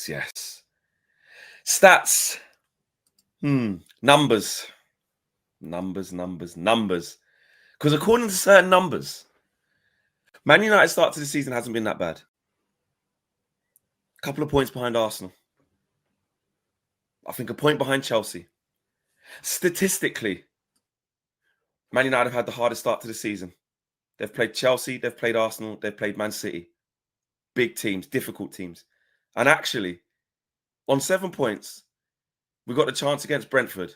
Yes. Stats. Numbers. Because according to certain numbers, Man United start to the season hasn't been that bad. A couple of points behind Arsenal. I think a point behind Chelsea. Statistically, Man United have had the hardest start to the season. They've played Chelsea, they've played Arsenal, they've played Man City. Big teams, difficult teams. And actually, on 7 points, we got the chance against Brentford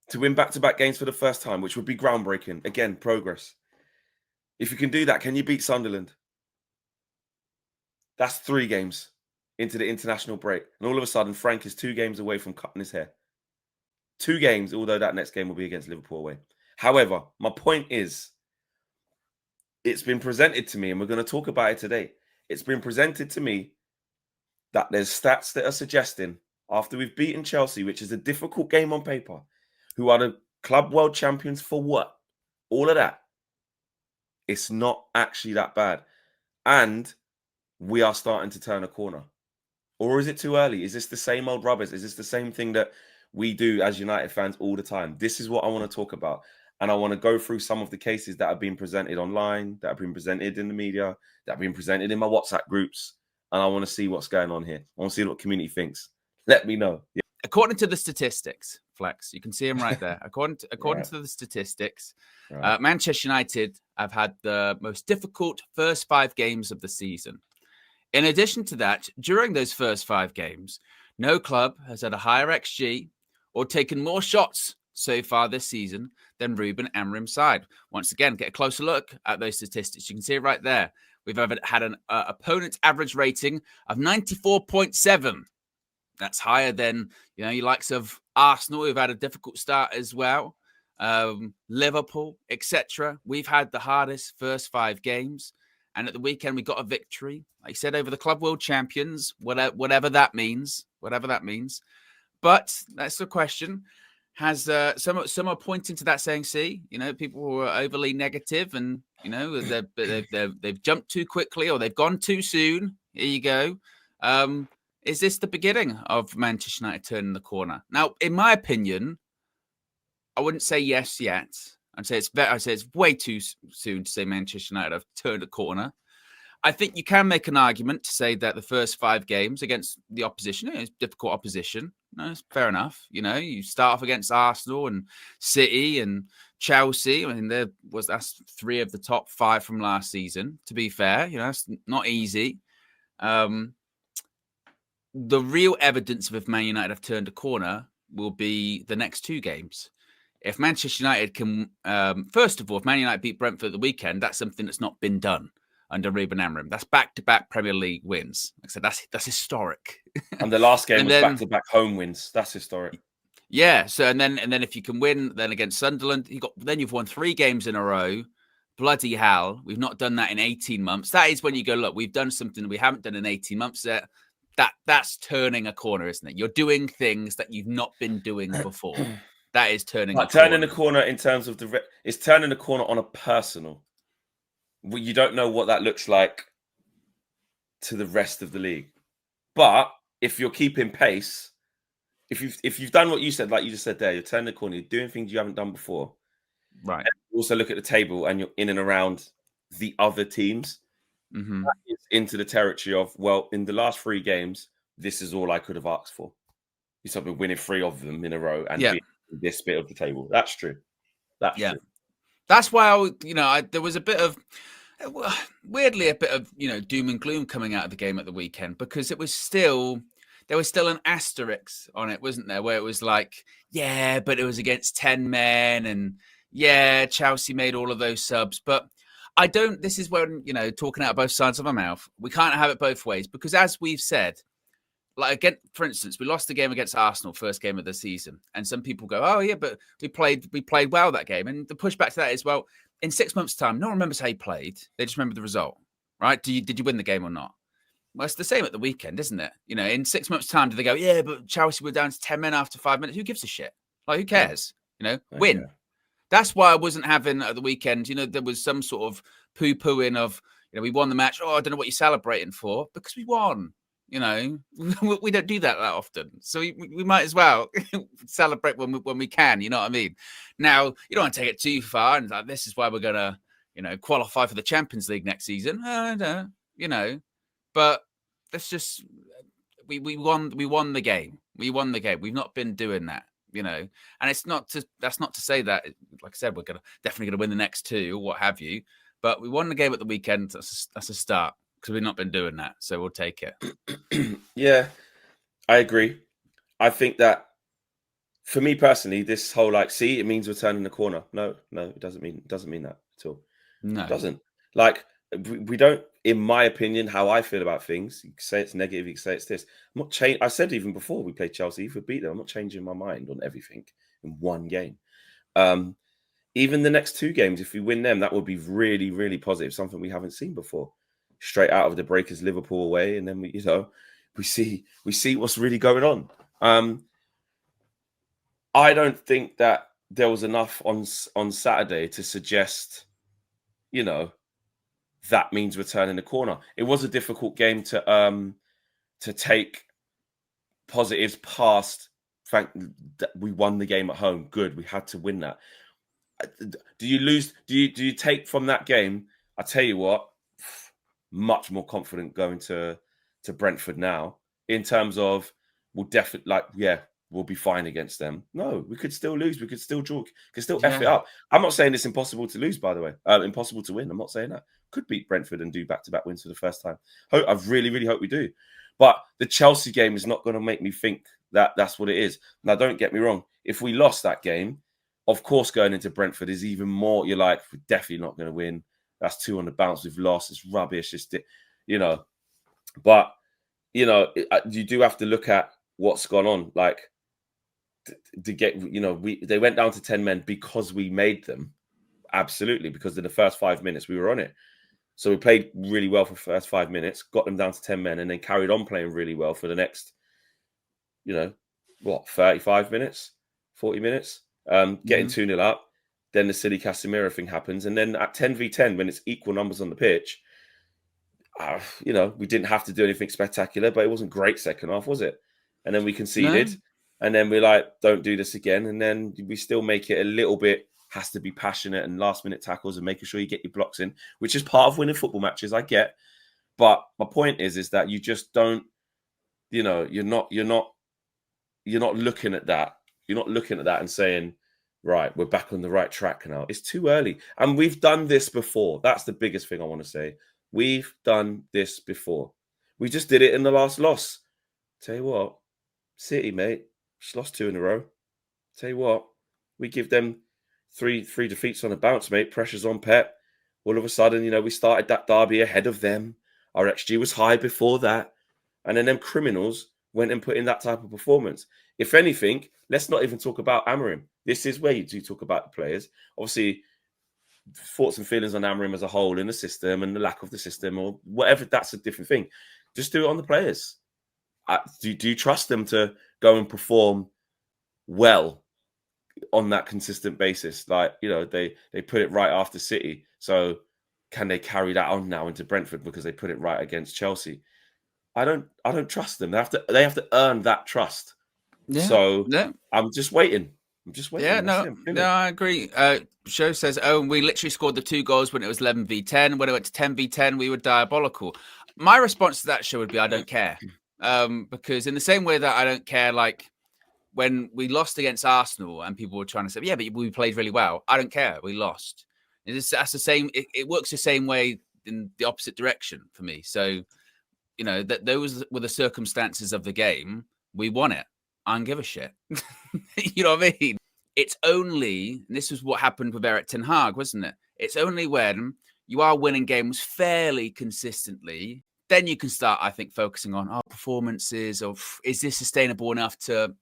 to win back-to-back games for the first time, which would be groundbreaking. Again, progress. If you can do that, can you beat Sunderland? That's 3 games into the international break. And all of a sudden, Frank is 2 games away from cutting his hair. 2 games, although that next game will be against Liverpool away. However, my point is, it's been presented to me, and we're going to talk about it today. It's been presented to me that there's stats that are suggesting, after we've beaten Chelsea, which is a difficult game on paper, who are the club world champions for what? All of that. It's not actually that bad. And we are starting to turn a corner. Or is it too early? Is this the same old rubbish? Is this the same thing that we do as United fans all the time? This is what I want to talk about. And I want to go through some of the cases that have been presented online, that have been presented in the media, that have been presented in my WhatsApp groups. And I want to see what's going on here. I want to see what the community thinks. Let me know. Yeah. According to the statistics, Flex, you can see them right there. According to the statistics, Manchester United have had the most difficult first 5 games of the season. In addition to that, during those first 5 games, no club has had a higher XG or taken more shots so far this season than Ruben Amorim's side. Once again, get a closer look at those statistics. You can see it right there. We've had an opponent's average rating of 94.7. That's higher than, your likes of Arsenal, who've had a difficult start as well. Liverpool, etc. We've had the hardest first 5 games. And at the weekend, we got a victory, like I said, over the club world champions, whatever that means. But that's the question. Has some are pointing to that, saying, "See, people who are overly negative, and they've jumped too quickly, or they've gone too soon." Here you go. Is this the beginning of Manchester United turning the corner? Now, in my opinion, I wouldn't say yes yet. I'd say it's way too soon to say Manchester United have turned a corner. I think you can make an argument to say that the first 5 games against the opposition is difficult opposition. No, it's fair enough. You start off against Arsenal and City and Chelsea. I mean, that's 3 of the top 5 from last season. To be fair, that's not easy. The real evidence of if Man United have turned a corner will be the next 2 games. If Manchester United can, first of all, if Man United beat Brentford at the weekend, that's something that's not been done under Ruben Amorim. That's back-to-back Premier League wins. Like I said, that's historic. And the last game was back-to-back home wins. That's historic. Yeah. So and then if you can win, then against Sunderland, you've won 3 games in a row. Bloody hell, we've not done that in 18 months. That is when you go, look, we've done something we haven't done in 18 months. That's turning a corner, isn't it? You're doing things that you've not been doing before. That is turning the corner in terms of it's turning the corner on a personal. You don't know what that looks like to the rest of the league. But if you're keeping pace, if you've done what you said, like you just said there, you're turning the corner, you're doing things you haven't done before. Right. Also look at the table and you're in and around the other teams. Mm-hmm. That is into the territory of, well, in the last 3 games, this is all I could have asked for. You sort of winning 3 of them in a row and being this bit of the table. That's true. That's true. That's why there was a bit of, weirdly, doom and gloom coming out of the game at the weekend, because there was still an asterisk on it, wasn't there? Where it was like, yeah, but it was against 10 men, and yeah, Chelsea made all of those subs. But this is when, talking out of both sides of my mouth, we can't have it both ways, because as we've said, like again, for instance, we lost the game against Arsenal, first game of the season, and some people go, "Oh yeah, but we played well that game." And the pushback to that is, well, in 6 months' time, no one remembers how you played; they just remember the result, right? Did you win the game or not? Well, it's the same at the weekend, isn't it? In 6 months' time, do they go, "Yeah, but Chelsea were down to 10 men after 5 minutes"? Who gives a shit? Like, who cares? Win. Yeah. That's why I wasn't having at the weekend. There was some sort of poo-pooing of, we won the match. Oh, I don't know what you're celebrating for, because we won. You know, we don't do that often, so we might as well celebrate when we can. You know what I mean? Now, you don't want to take it too far, and like, this is why we're gonna, qualify for the Champions League next season. You know, but let's just we won the game. We won the game. We've not been doing that, and that's not to say that, like I said, we're definitely gonna win the next two or what have you. But we won the game at the weekend. That's a start, because we've not been doing that, so we'll take it. Yeah, I agree. I think that for me personally, this whole it means we're turning the corner. No, it doesn't mean that at all. No, It doesn't. Like we don't. In my opinion, how I feel about things, you can say it's negative, you can say it's this. I'm not changing. I said even before we played Chelsea, if we beat them, I'm not changing my mind on everything in one game. Even the next two games, if we win them, that would be really, really positive. Something we haven't seen before. Straight out of the breakers, Liverpool away, and then we see what's really going on. I don't think that there was enough on Saturday to suggest, that means we're turning the corner. It was a difficult game to take positives past. We won the game at home. Good, we had to win that. Do you lose? Do you take from that game? I tell you what, much more confident going to Brentford now in terms of we'll definitely we'll be fine against them. No, we could still lose. We could still draw. Could still F it up. I'm not saying it's impossible to lose, by the way. Impossible to win. I'm not saying that. Could beat Brentford and do back-to-back wins for the first time. I really, really hope we do. But the Chelsea game is not going to make me think that that's what it is. Now, don't get me wrong. If we lost that game, of course, going into Brentford is even more. You're like, we're definitely not going to win. That's 2 on the bounce. We've lost. It's rubbish. It's But you do have to look at what's gone on. Like, to get, they went down to 10 men because we made them. Absolutely, because in the first 5 minutes we were on it. So we played really well for the first 5 minutes, got them down to 10 men, and then carried on playing really well for the next, 35 minutes, 40 minutes, getting 2-0 up. Then the silly Casemiro thing happens. And then at 10v10, when it's equal numbers on the pitch, we didn't have to do anything spectacular, but it wasn't great second half, was it? And then we conceded. No. And then we're like, don't do this again. And then we still make it a little bit, has to be passionate and last minute tackles and making sure you get your blocks in, which is part of winning football matches, I get. But my point is that you just don't, you're not looking at that. You're not looking at that and saying, right, we're back on the right track now. It's too early. And we've done this before. That's the biggest thing I want to say. We've done this before. We just did it in the last loss. Tell you what, City, mate, just lost 2 in a row. Tell you what, we give them three defeats on a bounce, mate. Pressure's on Pep. All of a sudden, we started that derby ahead of them. Our XG was high before that. And then them criminals went and put in that type of performance. If anything, let's not even talk about Amorim. This is where you do talk about the players. Obviously, thoughts and feelings on Amorim as a whole in the system and the lack of the system or whatever, that's a different thing. Just do it on the players. Do you trust them to go and perform well on that consistent basis? Like, they put it right after City. So can they carry that on now into Brentford because they put it right against Chelsea? I don't trust them. They have to earn that trust. Yeah, so yeah. I'm just waiting. Yeah, no, I agree. Show says, we literally scored the 2 goals when it was 11v10. When it went to 10v10, we were diabolical. My response to that show would be, I don't care. Because in the same way that I don't care, like when we lost against Arsenal and people were trying to say, yeah, but we played really well. I don't care. We lost. That's the same. It works the same way in the opposite direction for me. So, that those were the circumstances of the game. We won it. I don't give a shit. You know what I mean? It's only, and this was what happened with Eric Ten Hag, wasn't it? It's only when you are winning games fairly consistently, then you can start, I think, focusing on performances of, is this sustainable enough to,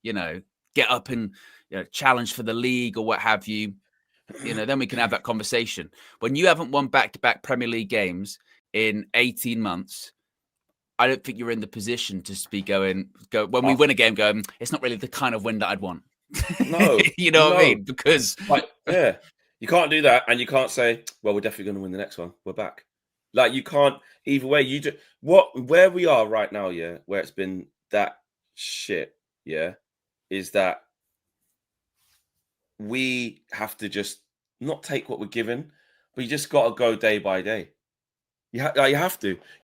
get up and challenge for the league or what have you. Then we can have that conversation. When you haven't won back-to-back Premier League games in 18 months, I don't think you're in the position to be when we win a game going, it's not really the kind of win that I'd want. No. You know what I mean? Because you can't do that. And you can't say, well, we're definitely going to win the next one. We're back. Like you can't either way. You just where we are right now, yeah, where it's been that shit, yeah, is that we have to just not take what we're given, but you just got to go day by day. You have to.